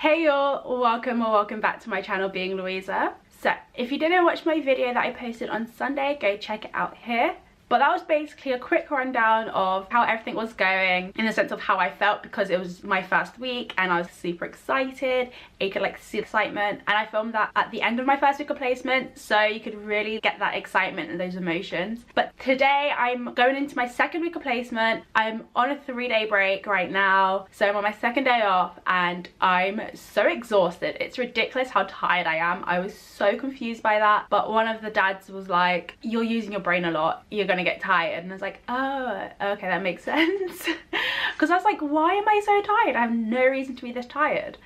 Hey y'all, welcome back to my channel, Being Louisa. So if you didn't watch my video that I posted on Sunday, go check it out here. But that was basically a quick rundown of how everything was going, in the sense of how I felt, because it was my first week and I was super excited. You could like see the excitement, and I filmed that at the end of my first week of placement, so you could really get that excitement and those emotions. But today I'm going into my second week of placement. I'm on a 3-day break right now, so I'm on my second day off and I'm so exhausted. It's ridiculous how tired I am. I was so confused by that, but one of the dads was like, you're using your brain a lot, you're gonna get tired. And I was like, oh, okay, that makes sense. Because I was like, why am I so tired? I have no reason to be this tired.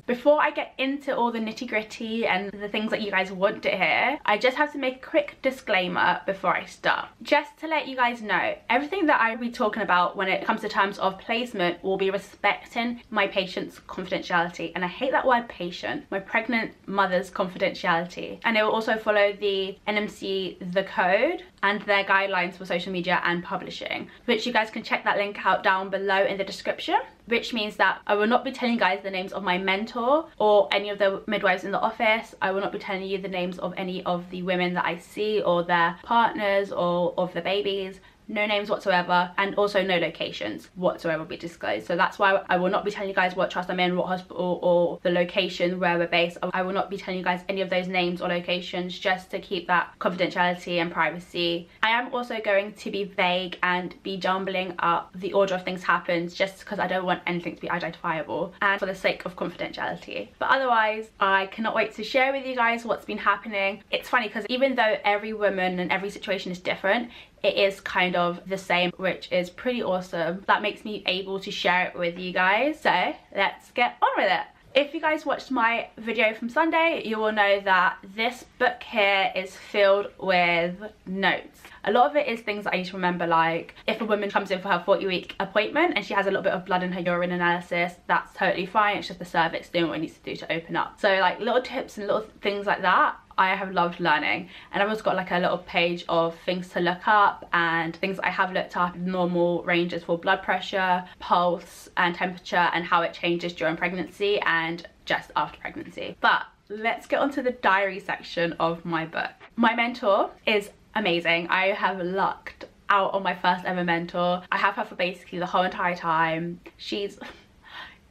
Before I get into all the nitty gritty and the things that you guys want to hear, I just have to make a quick disclaimer before I start. Just to let you guys know, everything that I'll be talking about when it comes to terms of placement will be respecting my patient's confidentiality. And I hate that word patient, my pregnant mother's confidentiality. And it will also follow the NMC, the code, and their guidelines for social media and publishing, which you guys can check that link out down below in the description. Which means that I will not be telling you guys the names of my mentor or any of the midwives in the office. I will not be telling you the names of any of the women that I see or their partners or of the babies. No names whatsoever, and also no locations whatsoever will be disclosed. So that's why I will not be telling you guys what trust I'm in, what hospital, or the location where we're based. I will not be telling you guys any of those names or locations, just to keep that confidentiality and privacy. I am also going to be vague and be jumbling up the order of things happens, just because I don't want anything to be identifiable and for the sake of confidentiality. But otherwise, I cannot wait to share with you guys what's been happening. It's funny because even though every woman and every situation is different, it is kind of the same, which is pretty awesome. That makes me able to share it with you guys. So let's get on with it. If you guys watched my video from Sunday, you will know that this book here is filled with notes. A lot of it is things that I need to remember, like if a woman comes in for her 40-week appointment and she has a little bit of blood in her urine analysis, that's totally fine. It's just the cervix doing what it needs to do to open up. So like little tips and little things like that, I have loved learning. And I've also got like a little page of things to look up and things I have looked up, normal ranges for blood pressure, pulse and temperature, and how it changes during pregnancy and just after pregnancy. But let's get onto the diary section of my book. My mentor is amazing. I have lucked out on my first ever mentor. I have her for basically the whole entire time. She's,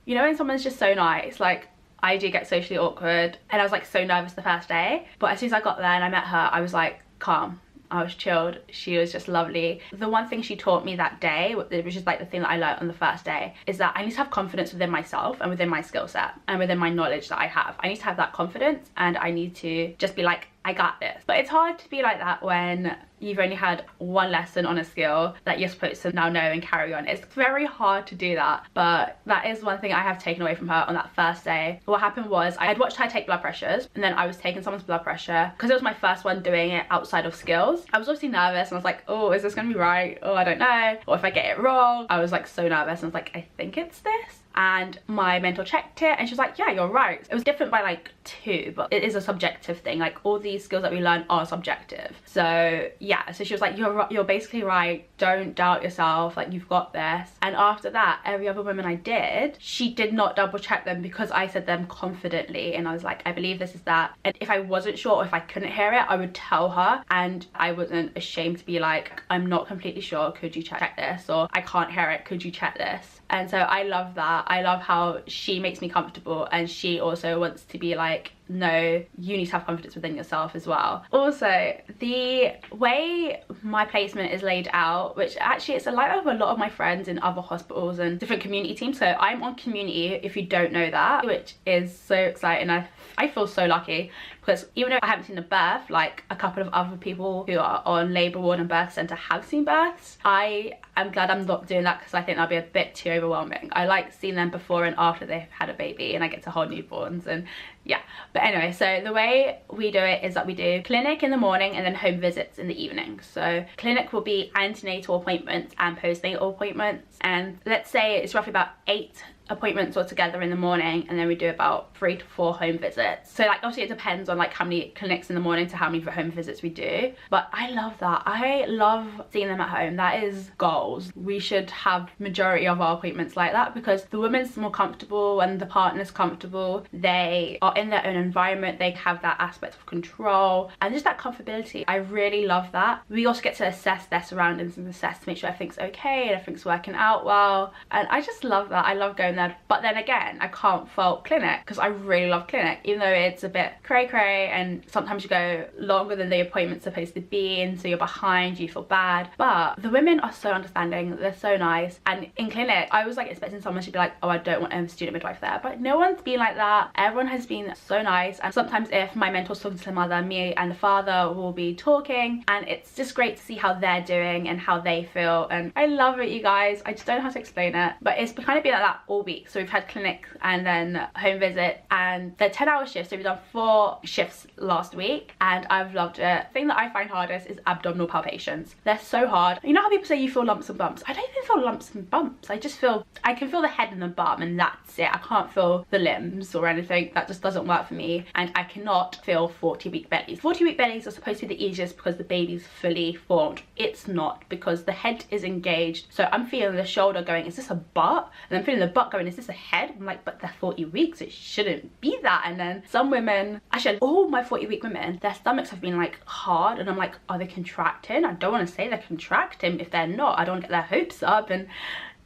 you know, when someone's just so nice, like I do get socially awkward, and I was like so nervous the first day, but as soon as I got there and I met her, I was like calm. I was chilled. She was just lovely. The one thing she taught me that day, which is like the thing that I learned on the first day, is that I need to have confidence within myself and within my skill set and within my knowledge that I have. I need to have that confidence, and I need to just be like, I got this. But it's hard to be like that when you've only had one lesson on a skill that you're supposed to now know and carry on. It's very hard to do that, but that is one thing I have taken away from her on that first day. What happened was I had watched her take blood pressures, and then I was taking someone's blood pressure because it was my first one doing it outside of skills. I was obviously nervous and I was like, oh, is this gonna be right? Oh, I don't know. Or if I get it wrong. I was like so nervous and I was like, I think it's this. And my mentor checked it and she was like, yeah, you're right. It was different by like 2, but it is a subjective thing. Like all these skills that we learn are subjective. So yeah, so she was like, you're basically right. Don't doubt yourself. Like you've got this. And after that, every other woman I did, she did not double check them because I said them confidently. And I was like, I believe this is that. And if I wasn't sure or if I couldn't hear it, I would tell her. And I wasn't ashamed to be like, I'm not completely sure. Could you check this? Or I can't hear it. Could you check this? And so I love that. I love how she makes me comfortable, and she also wants to be like, no, you need to have confidence within yourself as well. Also, the way my placement is laid out, which actually it's like of a lot of my friends in other hospitals and different community teams. So I'm on community, if you don't know that, which is so exciting. I feel so lucky because even though I haven't seen a birth, like a couple of other people who are on labour ward and birth centre have seen births. I am glad I'm not doing that because I think that'll be a bit too overwhelming. I like seeing them before and after they've had a baby, and I get to hold newborns and yeah. But anyway, so the way we do it is that we do clinic in the morning and then home visits in the evening. So clinic will be antenatal appointments and postnatal appointments, and let's say it's roughly about 8 appointments all together in the morning, and then we do about 3 to 4 home visits. So like obviously it depends on like how many clinics in the morning to how many home visits we do, but I love that. I love seeing them at home. That is goals. We should have majority of our appointments like that, because the woman's more comfortable and the partner's comfortable. They are in their own environment, they have that aspect of control and just that comfortability. I really love that. We also get to assess their surroundings and assess to make sure everything's okay and everything's working out well, and I just love that. I love going there. But then again, I can't fault clinic, because I really love clinic, even though it's a bit cray cray and sometimes you go longer than the appointment's supposed to be, and so you're behind, you feel bad. But the women are so understanding, they're so nice. And in clinic I was like expecting someone to be like, oh, I don't want a student midwife there, but no one's been like that. Everyone has been so nice. And sometimes if my mentor's talking to the mother, me and the father will be talking, and it's just great to see how they're doing and how they feel. And I love it, you guys. I just don't know how to explain it, but it's kind of been like that all week. So we've had clinic and then home visit, and they're 10-hour shifts, so we've done 4 shifts last week, and I've loved it. The thing that I find hardest is abdominal palpations. They're so hard. You know how people say you feel lumps and bumps? I don't even feel lumps and bumps. I just feel, I can feel the head and the bum, and that's it. I can't feel the limbs or anything. That just doesn't work for me. And I cannot feel 40-week bellies. 40-week bellies are supposed to be the easiest because the baby's fully formed. It's not, because the head is engaged. So I'm feeling the shoulder going, is this a butt? And I'm feeling the butt going, is this a head? I'm like, but they're 40 weeks, it shouldn't be that. And then some women, actually all my 40-week women, their stomachs have been like hard, and I'm like, are they contracting? I don't want to say they're contracting if they're not. I don't get their hopes up, and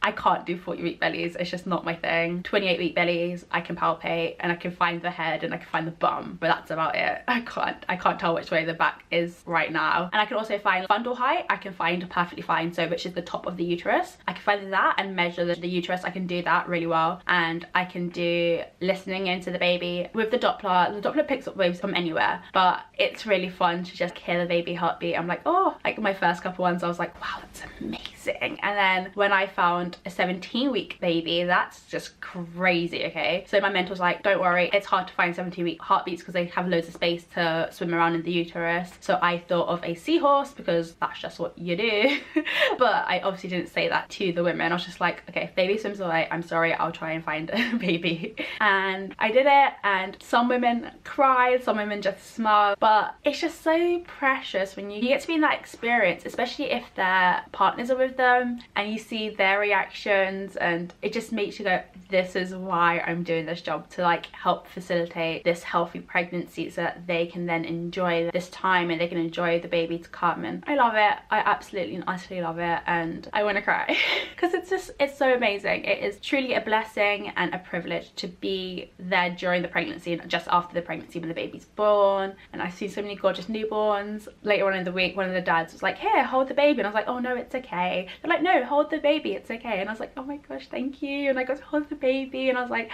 I can't do 40-week bellies. It's just not my thing. 28-week bellies, I can palpate and I can find the head and I can find the bum, but that's about it. I can't tell which way the back is right now. And I can also find fundal height. I can find perfectly fine, so which is the top of the uterus. I can find that and measure the uterus. I can do that really well. And I can do listening into the baby with the Doppler. The Doppler picks up waves from anywhere, but it's really fun to just hear the baby heartbeat. I'm like, oh, like my first couple ones, I was like, wow, that's amazing. And then when I found a 17-week baby, that's just crazy. Okay, so my mentor's like, don't worry, it's hard to find 17-week heartbeats because they have loads of space to swim around in the uterus. So I thought of a seahorse, because that's just what you do. But I obviously didn't say that to the women. I was just like, okay, if baby swims away, I'm sorry, I'll try and find a baby. And I did it, and some women cried, some women just smiled, but it's just so precious when you get to be in that experience, especially if their partners are with them and you see their reactions, and it just makes you go, this is why I'm doing this job, to like help facilitate this healthy pregnancy so that they can then enjoy this time and they can enjoy the baby to come. And I love it. I absolutely and utterly love it, and I want to cry because it's so amazing. It is truly a blessing and a privilege to be there during the pregnancy and just after the pregnancy when the baby's born. And I've seen so many gorgeous newborns. Later on in the week, one of the dads was like, here, hold the baby, and I was like, oh no, it's okay. They're like, no, hold the baby, it's okay. And I was like, oh my gosh, thank you. And I got to hold the baby, and I was like,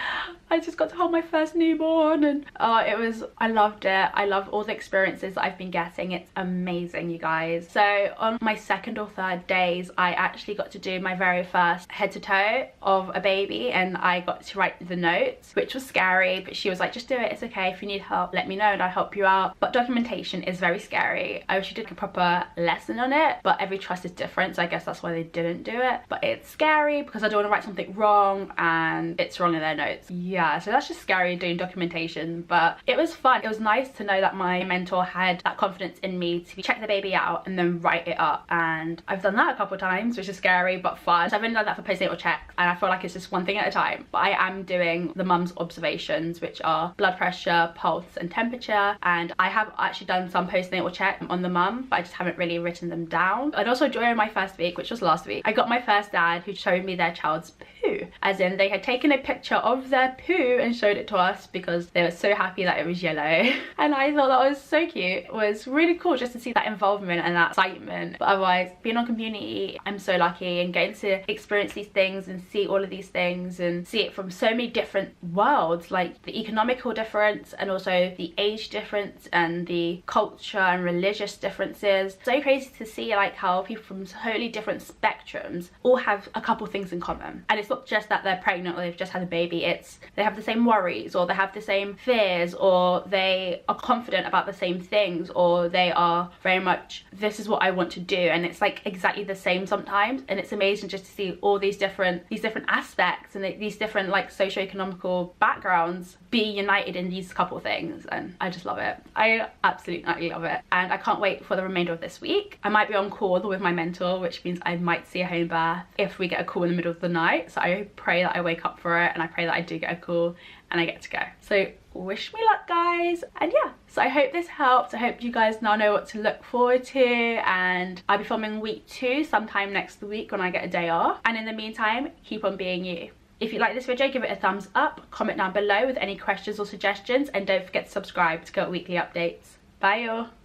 I just got to hold my first newborn. And I loved it. I love all the experiences that I've been getting. It's amazing, you guys. So on my 2nd or 3rd days, I actually got to do my very first head to toe of a baby, and I got to write the notes, which was scary, but she was like, just do it, it's okay. If you need help, let me know and I'll help you out. But documentation is very scary. I wish you did a proper lesson on it, but every trust is different, so I guess that's why they didn't do it. But it's scary because I don't want to write something wrong and it's wrong in their notes. Yeah, so that's just scary doing documentation, but it was fun. It was nice to know that my mentor had that confidence in me to check the baby out and then write it up. And I've done that a couple of times, which is scary but fun. So I've only done that for postnatal checks, and I feel like it's just one thing at a time. But I am doing the mum's observations, which are blood pressure, pulse and temperature. And I have actually done some postnatal check on the mum, but I just haven't really written them down. And also during my first week, which was last week, I got my first dad who showed me their child's poo, as in they had taken a picture of their poo and showed it to us because they were so happy that it was yellow. And I thought that was so cute. It was really cool just to see that involvement and that excitement. But otherwise, being on community, I'm so lucky, and getting to experience these things and see all of these things and see it from so many different worlds, like the economical difference and also the age difference and the culture and religious differences. So crazy to see like how people from totally different spectrums all have a couple things in common. And it's not just just that they're pregnant or they've just had a baby, it's they have the same worries, or they have the same fears, or they are confident about the same things, or they are very much, this is what I want to do, and it's like exactly the same sometimes. And it's amazing just to see all these different aspects and these different like socio-economical backgrounds be united in these couple things, and I just love it. I absolutely love it, and I can't wait for the remainder of this week. I might be on call with my mentor, which means I might see a home birth if we get a call in the middle of the night, so I pray that I wake up for it, and I pray that I do get a call and I get to go. So wish me luck, guys. And yeah, so I hope this helped. I hope you guys now know what to look forward to, and I'll be filming week 2 sometime next week when I get a day off. And in the meantime, keep on being you. If you like this video, give it a thumbs up, comment down below with any questions or suggestions, and don't forget to subscribe to get weekly updates. Bye y'all.